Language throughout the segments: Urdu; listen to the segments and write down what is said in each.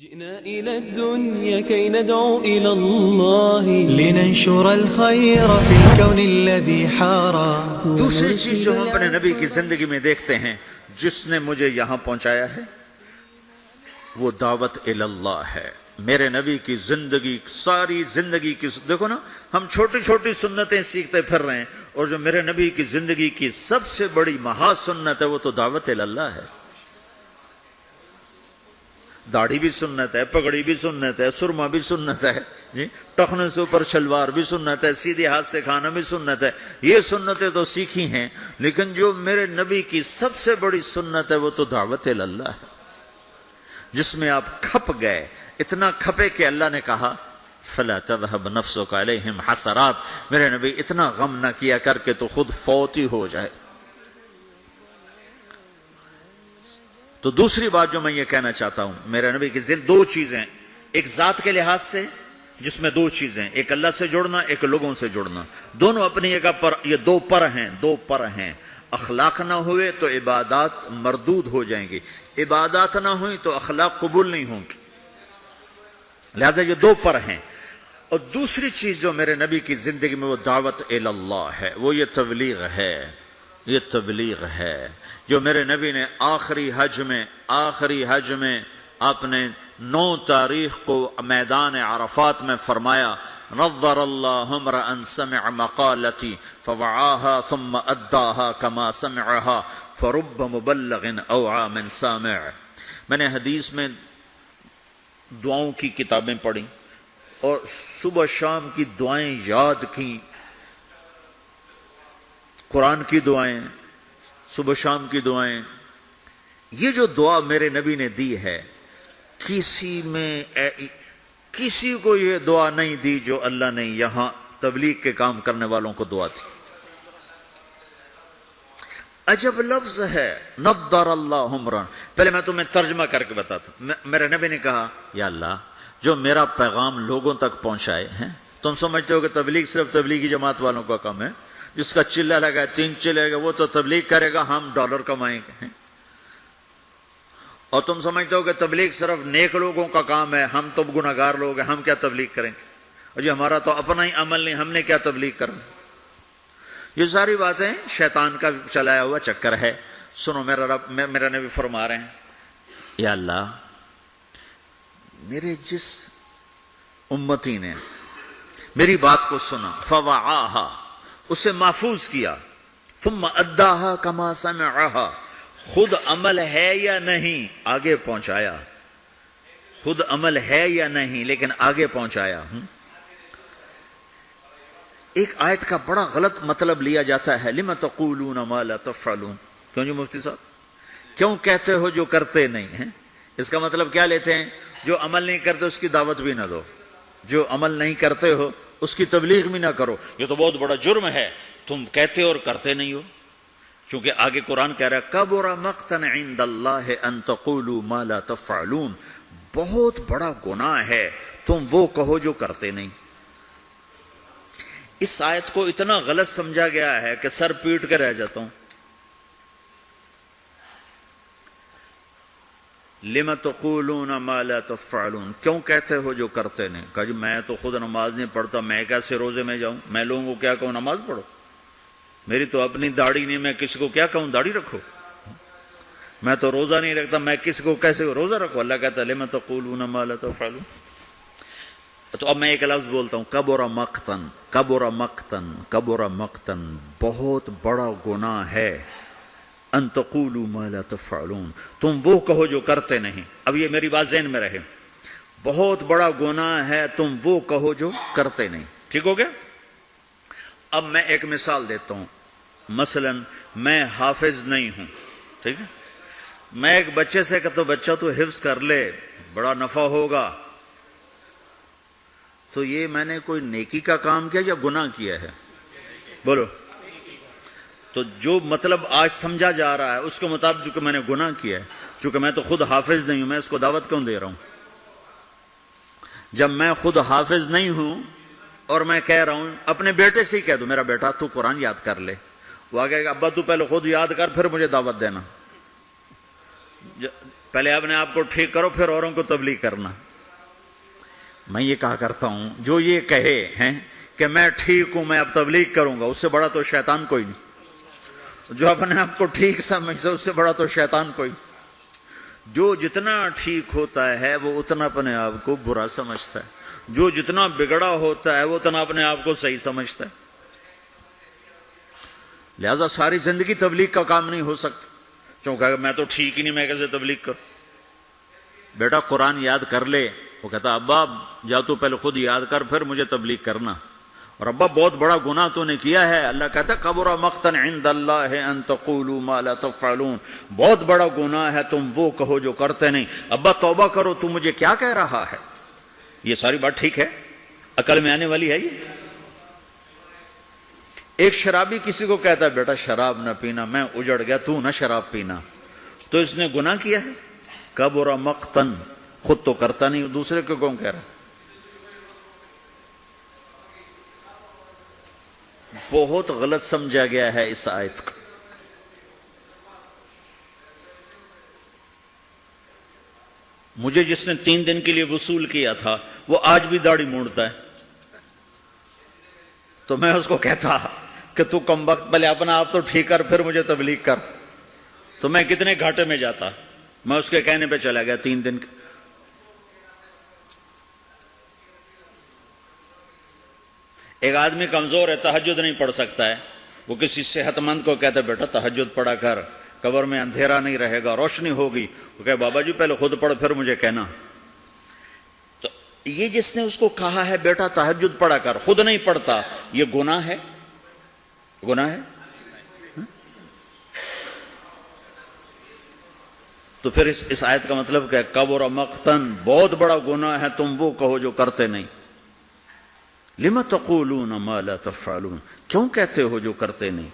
جئنا إلى الدنيا كي ندعو إلى الله لننشر الخير في الكون الذي حارى. دوسری چیز جو ہم اپنے نبی کی زندگی میں دیکھتے ہیں جس نے مجھے یہاں پہنچایا ہے وہ دعوت الی اللہ ہے. میرے نبی کی زندگی ساری زندگی کی دیکھو نا، ہم چھوٹی چھوٹی سنتیں سیکھتے پھر رہے ہیں، اور جو میرے نبی کی زندگی کی سب سے بڑی مہا سنت ہے وہ تو دعوت الی اللہ ہے. داڑھی بھی سنت ہے، پگڑی بھی سنت ہے، سرما بھی سنت ہے، ٹخنے سے اوپر شلوار بھی سنت ہے، سیدھے ہاتھ سے کھانا بھی سنت ہے. یہ سنتیں تو سیکھی ہیں، لیکن جو میرے نبی کی سب سے بڑی سنت ہے وہ تو دعوت الی اللہ ہے، جس میں آپ کھپ گئے. اتنا کھپے کہ اللہ نے کہا فلا تذهب نفسك عليهم حسرات. میرے نبی اتنا غم نہ کیا کر کے تو خود فوت ہی ہو جائے. تو دوسری بات جو میں یہ کہنا چاہتا ہوں، میرے نبی کی دو چیزیں، ایک ذات کے لحاظ سے جس میں دو چیزیں، ایک اللہ سے جڑنا، ایک لوگوں سے جڑنا، دونوں اپنی جگہ پر، یہ دو پر ہیں. اخلاق نہ ہوئے تو عبادات مردود ہو جائیں گی، عبادات نہ ہوئی تو اخلاق قبول نہیں ہوں گی. لہذا یہ دو پر ہیں. اور دوسری چیز جو میرے نبی کی زندگی میں وہ دعوت الی اللہ ہے، وہ یہ تبلیغ ہے. یہ تبلیغ ہے جو میرے نبی نے آخری حج میں آپ نے 9 تاریخ کو میدان عرفات میں فرمایا نظر اللہ امرأ سمع مقالتی فوعاها ثم اداها كما سمعها فرب مبلغ اوعى من سامع. میں نے حدیث میں دعاؤں کی کتابیں پڑھی اور صبح شام کی دعائیں یاد کی، قرآن کی دعائیں، صبح شام کی دعائیں. یہ جو دعا میرے نبی نے دی ہے، کسی کو یہ دعا نہیں دی جو اللہ نے یہاں تبلیغ کے کام کرنے والوں کو دعا دی. عجب لفظ ہے نضر اللہ عمرا. پہلے میں تمہیں ترجمہ کر کے بتاتا ہوں. میرے نبی نے کہا یا اللہ جو میرا پیغام لوگوں تک پہنچائے ہیں، تم سمجھتے ہو کہ تبلیغ صرف تبلیغی جماعت والوں کا کام ہے، جس کا چلہ لگا 3 چلے گا وہ تو تبلیغ کرے گا، ہم ڈالر کمائیں گے. اور تم سمجھتے ہو کہ تبلیغ صرف نیک لوگوں کا کام ہے، ہم تو گناہگار لوگ ہیں، ہم کیا تبلیغ کریں گے، اور جی ہمارا تو اپنا ہی عمل نہیں، ہم نے کیا تبلیغ کرنا. یہ ساری باتیں شیطان کا چلایا ہوا چکر ہے. سنو، میرا نبی فرما رہے ہیں یا اللہ میرے جس امتی نے میری بات کو سنا فوعاها، اسے محفوظ کیا، ثم اداها كما سمعها، خود عمل ہے یا نہیں آگے پہنچایا، خود عمل ہے یا نہیں لیکن آگے پہنچایا. ایک آیت کا بڑا غلط مطلب لیا جاتا ہے لما تقولون ما لا تفعلون. کیوں جی مفتی صاحب، کیوں کہتے ہو جو کرتے نہیں ہیں؟ اس کا مطلب کیا لیتے ہیں؟ جو عمل نہیں کرتے اس کی دعوت بھی نہ دو، جو عمل نہیں کرتے ہو اس کی تبلیغ بھی نہ کرو. یہ تو بہت بڑا جرم ہے، تم کہتے اور کرتے نہیں ہو. چونکہ آگے قرآن کہہ رہا ہے کبر مقتا عند اللہ ان تقولوا ما لا تفعلون، بہت بڑا گناہ ہے تم وہ کہو جو کرتے نہیں. اس آیت کو اتنا غلط سمجھا گیا ہے کہ سر پیٹ کے رہ جاتا ہوں. لما تقولون ما لا تفعلون، کیوں کہتے ہو جو کرتے نہیں؟ کہا جی میں تو خود نماز نہیں پڑھتا، میں کیسے روزے میں جاؤں؟ میں لوگوں کو کیا کہوں نماز پڑھو؟ میری تو اپنی داڑھی نہیں، میں کسی کو کیا کہوں داڑھی رکھو؟ میں تو روزہ نہیں رکھتا، میں کسی کو کیسے روزہ رکھو؟ اللہ کہتا ہے لما تقولون ما لا تفعلون. تو اب میں ایک لفظ بولتا ہوں کبر مقتن، کبر مقتن، کبر مقتن، بہت بڑا گناہ ہے ان تقولوا ما لا تفعلون، تم وہ کہو جو کرتے نہیں. اب یہ میری بات ذہن میں رہے، بہت بڑا گناہ ہے تم وہ کہو جو کرتے نہیں. ٹھیک ہو گیا؟ اب میں ایک مثال دیتا ہوں. مثلا میں حافظ نہیں ہوں، ٹھیک ہے، میں ایک بچے سے کہتا ہوں بچہ تو حفظ کر لے بڑا نفع ہوگا، تو یہ میں نے کوئی نیکی کا کام کیا یا گناہ کیا ہے؟ بولو. تو جو مطلب آج سمجھا جا رہا ہے اس کے مطابق کہ میں نے گناہ کیا ہے، چونکہ میں تو خود حافظ نہیں ہوں، میں اس کو دعوت کیوں دے رہا ہوں؟ جب میں خود حافظ نہیں ہوں اور میں کہہ رہا ہوں، اپنے بیٹے سے ہی کہہ دو میرا بیٹا تو قرآن یاد کر لے، وہ آگے ابا تو پہلے خود یاد کر پھر مجھے دعوت دینا. پہلے اپنے آپ کو ٹھیک کرو پھر اوروں کو تبلیغ کرنا. میں یہ کہا کرتا ہوں جو یہ کہے ہیں کہ میں ٹھیک ہوں میں اب تبلیغ کروں گا، اس سے بڑا تو شیطان کوئی نہیں. جو اپنے آپ کو ٹھیک سمجھتا اس سے بڑا تو شیطان کوئی. جو جتنا ٹھیک ہوتا ہے وہ اتنا اپنے آپ کو برا سمجھتا ہے، جو جتنا بگڑا ہوتا ہے وہ اتنا اپنے آپ کو صحیح سمجھتا ہے. لہذا ساری زندگی تبلیغ کا کام نہیں ہو سکتا. چونکہ میں تو ٹھیک ہی نہیں، میں کیسے تبلیغ کروں؟ بیٹا قرآن یاد کر لے. وہ کہتا ابا جا تو پہلے خود یاد کر پھر مجھے تبلیغ کرنا. اور ابا بہت بڑا گناہ تو نے کیا ہے. اللہ کہتا کبر مقتا عند اللہ ان تقولوا ما لا تفعلون، بہت بڑا گناہ ہے تم وہ کہو جو کرتے نہیں. ابا توبہ کرو، تو مجھے کیا کہہ رہا ہے؟ یہ ساری بات ٹھیک ہے؟ عقل میں آنے والی ہے یہ؟ ایک شرابی کسی کو کہتا ہے بیٹا شراب نہ پینا، میں اجڑ گیا تو نہ شراب پینا، تو اس نے گناہ کیا ہے. کبر مقتن، خود تو کرتا نہیں دوسرے کو کون کہہ رہا؟ بہت غلط سمجھا گیا ہے اس آیت کو. مجھے جس نے 3 دن کے لیے وصول کیا تھا وہ آج بھی داڑھی موڑتا ہے، تو میں اس کو کہتا کہ تو کم وقت پہلے اپنا آپ تو ٹھیک کر پھر مجھے تبلیغ کر، تو میں کتنے گھاٹے میں جاتا. میں اس کے کہنے پہ چلا گیا 3 دن. ایک آدمی کمزور ہے، تہجد نہیں پڑھ سکتا ہے، وہ کسی صحت مند کو کہتا ہے بیٹا تہجد پڑھا کر، قبر میں اندھیرا نہیں رہے گا، روشنی ہوگی. وہ کہے بابا جی پہلے خود پڑھ پھر مجھے کہنا. تو یہ جس نے اس کو کہا ہے بیٹا تہجد پڑھا کر، خود نہیں پڑھتا، یہ گناہ ہے؟ گناہ ہے؟ تو پھر اس آیت کا مطلب کیا ہے؟ کبر مقتن، بہت بڑا گناہ ہے تم وہ کہو جو کرتے نہیں. لما تقولون ما لا تفعلون، کیوں کہتے ہو جو کرتے نہیں؟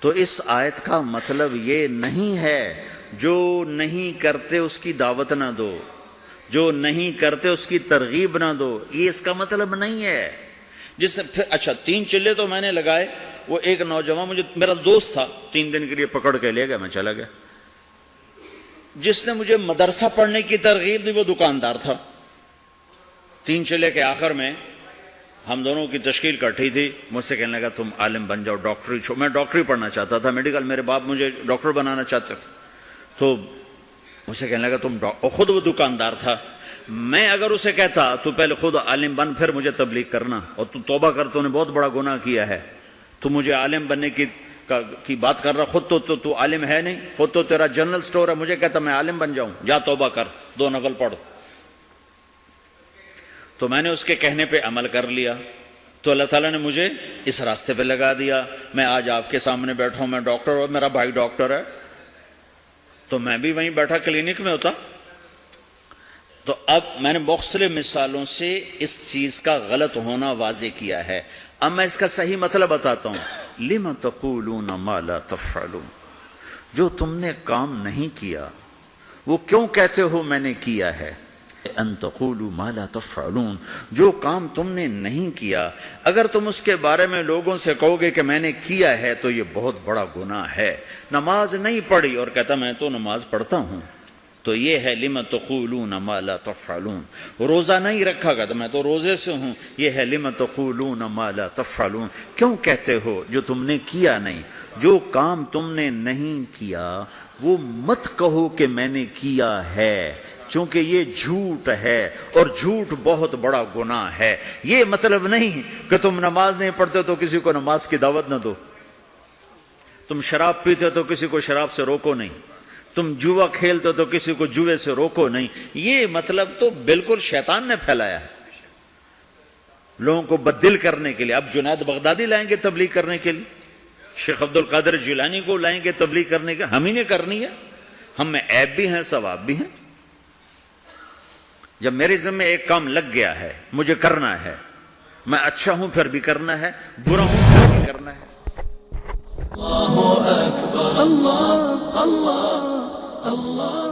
تو اس آیت کا مطلب یہ نہیں ہے جو نہیں کرتے اس کی دعوت نہ دو، جو نہیں کرتے اس کی ترغیب نہ دو، یہ اس کا مطلب نہیں ہے. جس نے پھر اچھا 3 چلے تو میں نے لگائے. وہ ایک نوجوان مجھے میرا دوست تھا، 3 دن کے لیے پکڑ کے لے گیا، میں چلا گیا. جس نے مجھے مدرسہ پڑھنے کی ترغیب دی وہ دکاندار تھا. 3 چلے کے آخر میں ہم دونوں کی تشکیل کٹھی تھی. مجھ سے کہنے لگا تم عالم بن جاؤ، ڈاکٹری چھوڑ. میں ڈاکٹری پڑھنا چاہتا تھا، میڈیکل، میرے باپ مجھے ڈاکٹر بنانا چاہتے تھے. تو مجھ سے کہنے لگا تم خود وہ دکاندار تھا. میں اگر اسے کہتا تو پہلے خود عالم بن پھر مجھے تبلیغ کرنا، اور تو توبہ کر، تو نے بہت بڑا گناہ کیا ہے، تو مجھے عالم بننے کی بات کر رہا. خود تو عالم ہے نہیں، خود تو تیرا جنرل سٹور ہے. مجھے کہتا میں عالم بن جاؤں، جا توبہ کر، 2 نفل پڑھ. تو میں نے اس کے کہنے پہ عمل کر لیا. تو اللہ تعالیٰ نے مجھے اس راستے پہ لگا دیا. میں آج آپ کے سامنے بیٹھا ہوں، میں ڈاکٹر ہوں، میرا بھائی ڈاکٹر ہے، تو میں بھی وہیں بیٹھا کلینک میں ہوتا. تو اب میں نے مختلف مثالوں سے اس چیز کا غلط ہونا واضح کیا ہے. اب میں اس کا صحیح مطلب بتاتا ہوں. لِمَ تَقُولُونَ مَا لَا تَفْعَلُونَ، جو تم نے کام نہیں کیا وہ کیوں کہتے ہو میں نے کیا ہے. ان تقولوا ما لا تفعلون، جو کام تم نے نہیں کیا اگر تم اس کے بارے میں لوگوں سے کہو گے کہ میں نے کیا ہے تو یہ بہت بڑا گناہ ہے. نماز نہیں پڑھی اور کہتا میں تو نماز پڑھتا ہوں، تو یہ ہے لم تقولون ما لا تفعلون. روزہ نہیں رکھا گا تو میں تو روزے سے ہوں، یہ ہے لم تقولون ما لا تفعلون، کیوں کہتے ہو جو تم نے کیا نہیں. جو کام تم نے نہیں کیا وہ مت کہو کہ میں نے کیا ہے، چونکہ یہ جھوٹ ہے اور جھوٹ بہت بڑا گناہ ہے. یہ مطلب نہیں کہ تم نماز نہیں پڑھتے تو کسی کو نماز کی دعوت نہ دو، تم شراب پیتے تو کسی کو شراب سے روکو نہیں، تم جوا کھیلتے تو کسی کو جوے سے روکو نہیں. یہ مطلب تو بالکل شیطان نے پھیلایا ہے لوگوں کو بددل کرنے کے لیے. اب جنید بغدادی لائیں گے تبلیغ کرنے کے لیے، شیخ عبد القادر جیلانی کو لائیں گے تبلیغ کرنے کے، ہم ہی نے کرنی ہے. ہم میں عیب بھی ہیں ثواب بھی ہیں. جب میرے ذمہ ایک کام لگ گیا ہے مجھے کرنا ہے، میں اچھا ہوں پھر بھی کرنا ہے، برا ہوں پھر بھی کرنا ہے. اللہ اکبر، اللہ اللہ اللہ.